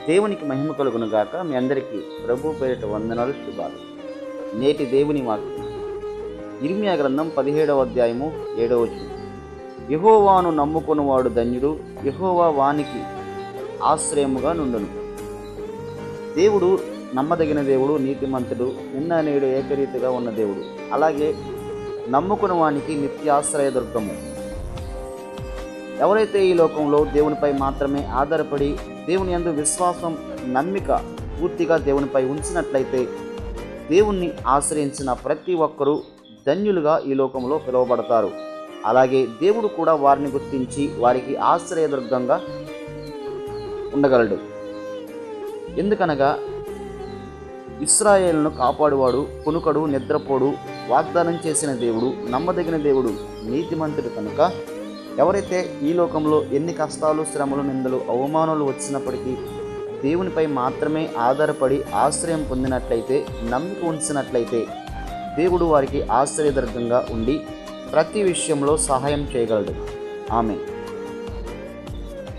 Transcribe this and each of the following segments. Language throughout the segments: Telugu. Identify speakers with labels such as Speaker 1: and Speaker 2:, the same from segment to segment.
Speaker 1: దేవునికి మహిమ కలుగును గాక. మీ అందరికీ ప్రభు పేరిట వందనాలు, శుభాలు. నేటి దేవుని వాక్యం ఇర్మీయా గ్రంథం 17వ అధ్యాయము 7వ వచనం. యెహోవాను నమ్ముకొనువాడు ధన్యుడు, యెహోవా వానికి ఆశ్రయముగా నుండును. దేవుడు నమ్మదగిన దేవుడు, నీతిమంతుడు, నిన్న నేడు ఏకరీతిగా ఉన్న దేవుడు. అలాగే నమ్ముకున్న వానికి నిత్యాశ్రయ దుర్గము. ఎవరైతే ఈ లోకంలో దేవునిపై మాత్రమే ఆధారపడి దేవుని యందు విశ్వాసం, నమ్మిక పూర్తిగా దేవునిపై ఉంచినట్లయితే దేవుణ్ణి ఆశ్రయించిన ప్రతి ఒక్కరూ ధన్యులుగా ఈ లోకంలో పిలువబడతారు. అలాగే దేవుడు కూడా వారిని గుర్తించి వారికి ఆశ్రయదుర్గంగా ఉండగలడు. ఎందుకనగా ఇశ్రాయేలును కాపాడువాడు, కునుకడు, నిద్రపోడు, వాగ్దానం చేసిన దేవుడు, నమ్మదగిన దేవుడు, నీతిమంతుడు కనుక ఎవరైతే ఈ లోకంలో ఎన్ని కష్టాలు, శ్రమలు, నిందలు, అవమానాలు వచ్చినప్పటికీ దేవునిపై మాత్రమే ఆధారపడి ఆశ్రయం పొందినట్లయితే, నమ్మిక ఉంచినట్లయితే దేవుడు వారికి ఆశ్రయదుర్గంగా ఉండి ప్రతి విషయంలో సహాయం చేయగలడు. ఆమేన్.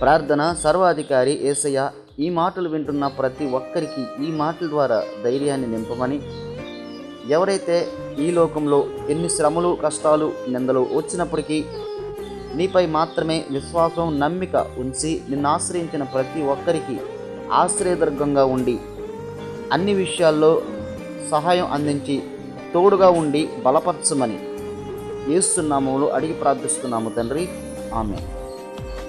Speaker 1: ప్రార్థన. సర్వాధికారి యేసయ్య, ఈ మాటలు వింటున్న ప్రతి ఒక్కరికి ఈ మాటల ద్వారా ధైర్యాన్ని నింపమని, ఎవరైతే ఈ లోకంలో ఎన్ని శ్రమలు, కష్టాలు, నిందలు వచ్చినప్పటికీ నీపై మాత్రమే విశ్వాసం, నమ్మిక ఉంచి నిన్ను ఆశ్రయించిన ప్రతి ఒక్కరికి ఆశ్రయదుర్గంగా ఉండి అన్ని విషయాల్లో సహాయం అందించి తోడుగా ఉండి బలపరచమని యేసు నామములో అడిగి ప్రార్థిస్తున్నాము తండ్రి. ఆమేన్.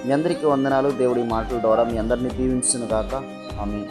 Speaker 1: మీ అందరికీ వందనాలు. దేవుడి మాటల ద్వారా మీ అందరినీ దీవించును గాక. ఆమేన్.